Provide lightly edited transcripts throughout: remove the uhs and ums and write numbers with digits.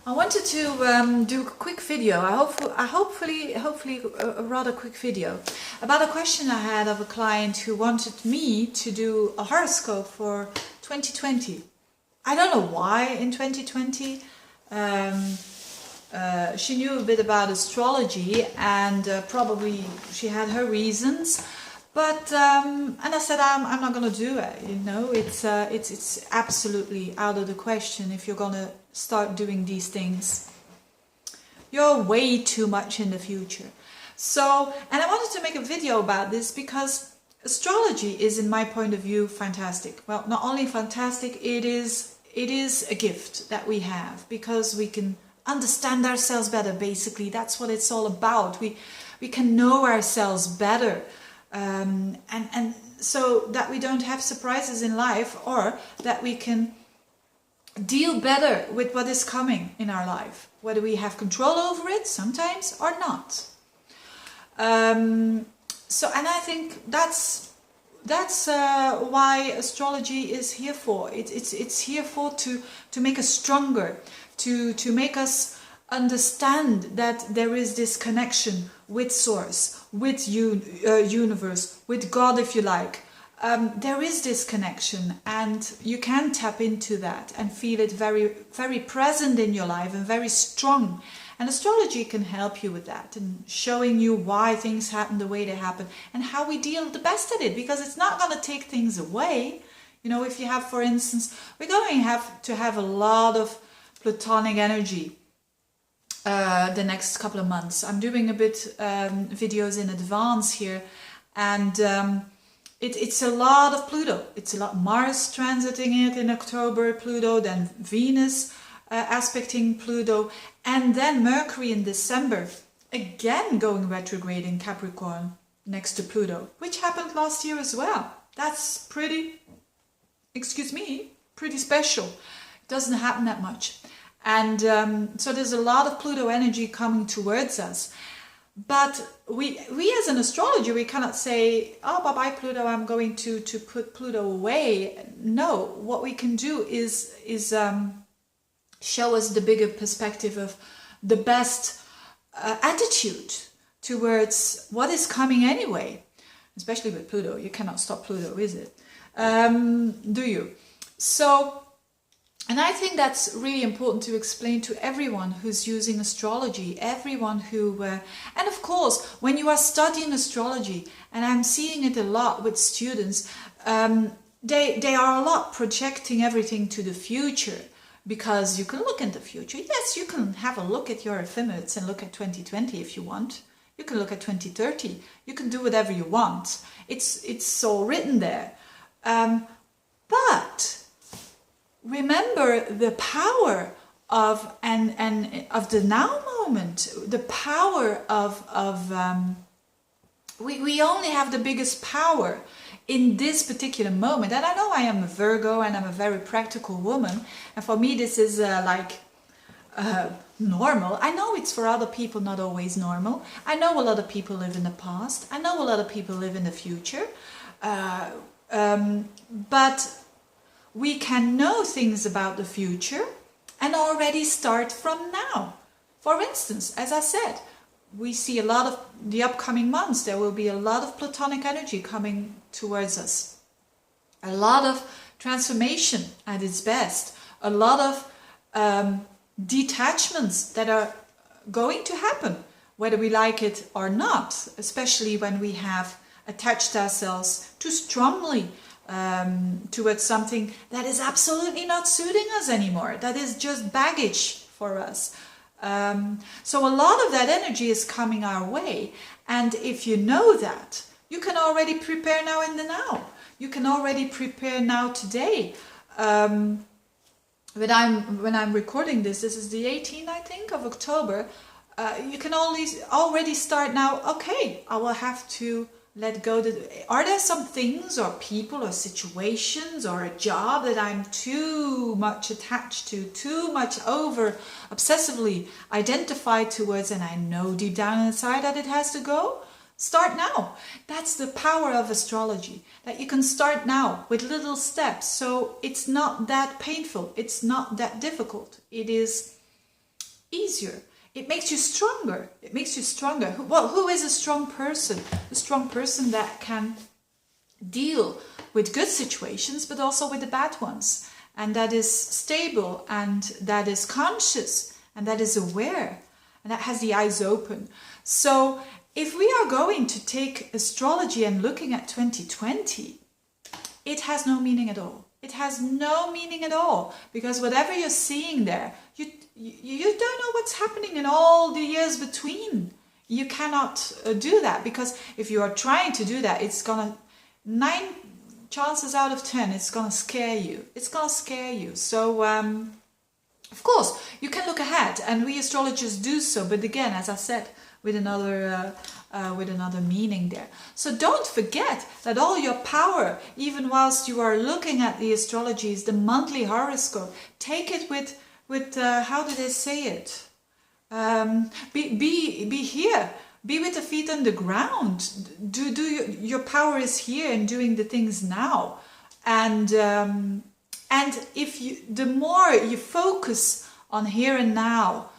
I wanted to do a quick video. Hopefully a rather quick video about a question I had of a client who wanted me to do a horoscope for 2020. I don't know why in 2020. She knew a bit about astrology and probably she had her reasons. But and I said I'm not gonna do it. You know, it's absolutely out of the question if you're gonna start doing these things. You're way too much in the future. So, and I wanted to make a video about this because astrology is, in my point of view, fantastic. Well, not only fantastic, it is a gift that we have because we can understand ourselves better. Basically, that's what it's all about. We can know ourselves better. And so that we don't have surprises in life, or that we can deal better with what is coming in our life, whether we have control over it sometimes or not. So, and I think that's why astrology is here for. It's here for to make us stronger, to make us understand that there is this connection with source, with universe, with God, if you like. There is this connection, and you can tap into that and feel it very, very present in your life and very strong. And astrology can help you with that and showing you why things happen the way they happen and how we deal the best at it, because it's not going to take things away. You know, if you have, for instance, we're going to have a lot of Plutonic energy the next couple of months. I'm doing a bit videos in advance here, and it's a lot of Pluto. It's a lot Mars transiting it in October, Pluto, then Venus aspecting Pluto, and then Mercury in December again going retrograde in Capricorn next to Pluto, which happened last year as well. That's pretty, excuse me, pretty special. It doesn't happen that much. And so there's a lot of Pluto energy coming towards us. But we as an astrologer, we cannot say, oh, bye-bye Pluto, I'm going to put Pluto away. No, what we can do is show us the bigger perspective of the best attitude towards what is coming anyway. Especially with Pluto. You cannot stop Pluto, is it? Do you? So, and I think that's really important to explain to everyone who's using astrology, everyone who, and of course, when you are studying astrology, and I'm seeing it a lot with students, they are a lot projecting everything to the future, because you can look in the future. Yes, you can have a look at your ephemeris and look at 2020 if you want. You can look at 2030. You can do whatever you want. It's all written there. But remember the power of of the now moment, the power of we only have the biggest power in this particular moment. And I know I am a Virgo and I'm a very practical woman, and for me this is normal. I know it's for other people not always normal. I know a lot of people live in the past. I know a lot of people live in the future. But we can know things about the future and already start from now. For instance, as I said, we see a lot of the upcoming months, there will be a lot of Plutonic energy coming towards us. A lot of transformation at its best. A lot of detachments that are going to happen, whether we like it or not, especially when we have attached ourselves too strongly towards something that is absolutely not suiting us anymore, that is just baggage for us. So a lot of that energy is coming our way, and if you know that, you can already prepare now in the now. You can already prepare now today. When I'm recording this is the 18th, I think, of October. You can already start now. Okay, I will have to let go. Are there some things or people or situations or a job that I'm too much attached to, too much over obsessively identified towards, and I know deep down inside that it has to go? Start now. That's the power of astrology, that you can start now with little steps. So it's not that painful. It's not that difficult. It is easier. It makes you stronger. It makes you stronger. Well, who is a strong person? A strong person that can deal with good situations, but also with the bad ones. And that is stable, and that is conscious, and that is aware, and that has the eyes open. So if we are going to take astrology and looking at 2020, it has no meaning at all. It has no meaning at all, because whatever you're seeing there, you don't know what's happening in all the years between. You cannot do that, because if you are trying to do that, it's gonna 9 chances out of 10 it's gonna scare you. It's gonna scare you. So of course you can look ahead, and we astrologers do so, but again, as I said, with another meaning there. So don't forget that all your power, even whilst you are looking at the astrologies, the monthly horoscope, take it with how do they say it? Be here. Be with the feet on the ground. Your power is here in doing the things now, and if the more you focus on here and now,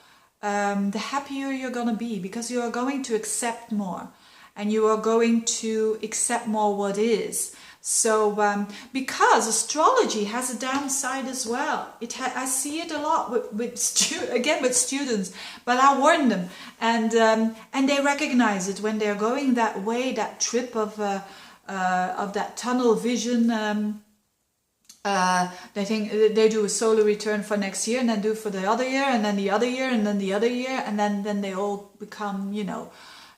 the happier you're gonna be, because you are going to accept more, and you are going to accept more what is. So because astrology has a downside as well. I see it a lot with students, but I warn them, and they recognize it when they're going that way, that trip of that tunnel vision. They think they do a solar return for next year, and then do for the other year, and then the other year, and then the other year, and then they all become,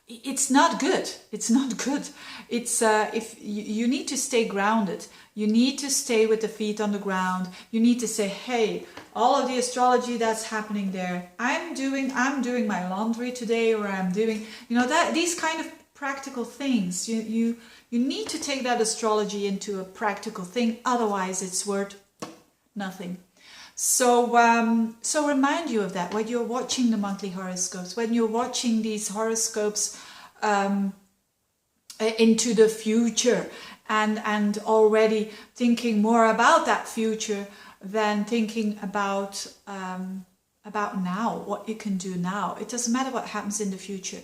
it's not good. It's not good. It's if you need to stay grounded. You need to stay with the feet on the ground. You need to say, hey, all of the astrology that's happening there, I'm doing my laundry today, or I'm doing, these kind of practical things. You need to take that astrology into a practical thing, otherwise it's worth nothing. So remind you of that when you're watching the monthly horoscopes, when you're watching these horoscopes into the future, and already thinking more about that future than thinking about now, what you can do now. It doesn't matter what happens in the future.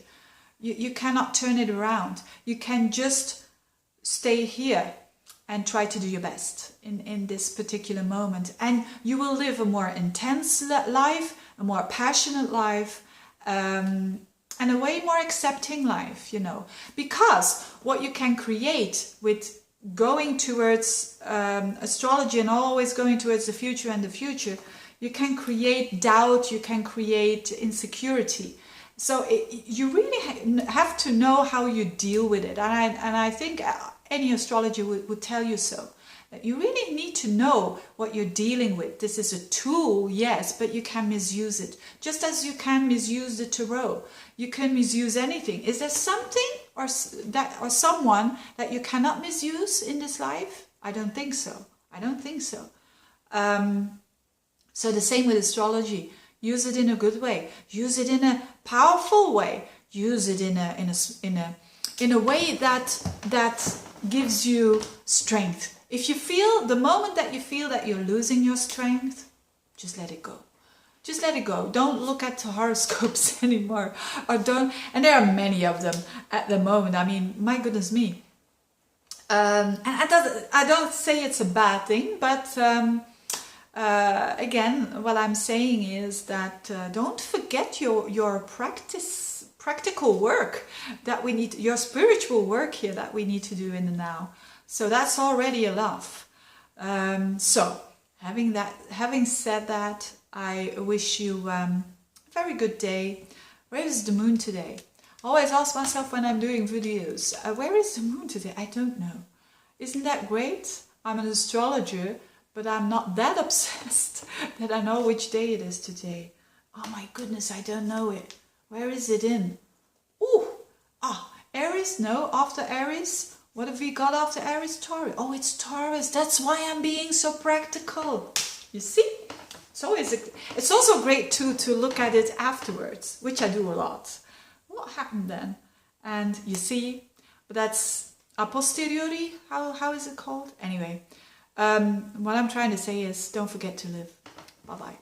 You cannot turn it around. You can just stay here and try to do your best in this particular moment. And you will live a more intense life, a more passionate life, and a way more accepting life, Because what you can create with going towards astrology and always going towards the future and the future, you can create doubt, you can create insecurity. So you really have to know how you deal with it. And I think any astrologer would tell you so. That you really need to know what you're dealing with. This is a tool, yes, but you can misuse it. Just as you can misuse the tarot. You can misuse anything. Is there something or someone that you cannot misuse in this life? I don't think so. I don't think so. So the same with astrology. Use it in a good way. Use it in a powerful way. Use it in a way that gives you strength. If you feel, the moment that you feel that you're losing your strength, just let it go. Just let it go. Don't look at the horoscopes anymore. And there are many of them at the moment. I mean, my goodness me. And I don't say it's a bad thing, but again, what I'm saying is that don't forget your practical work that we need, your spiritual work here that we need to do in the now. So that's already enough. So having said that, I wish you a very good day. Where is the moon today? I always ask myself when I'm doing videos, where is the moon today? I don't know. Isn't that great? I'm an astrologer, but I'm not that obsessed that I know which day it is today. Oh my goodness, I don't know it. Where is it in? Ooh, Aries? No, after Aries. What have we got after Aries? Taurus. Oh, it's Taurus. That's why I'm being so practical. You see? It's also great to look at it afterwards, which I do a lot. What happened then? And you see, but that's a posteriori. How is it called? Anyway, what I'm trying to say is don't forget to live. Bye-bye.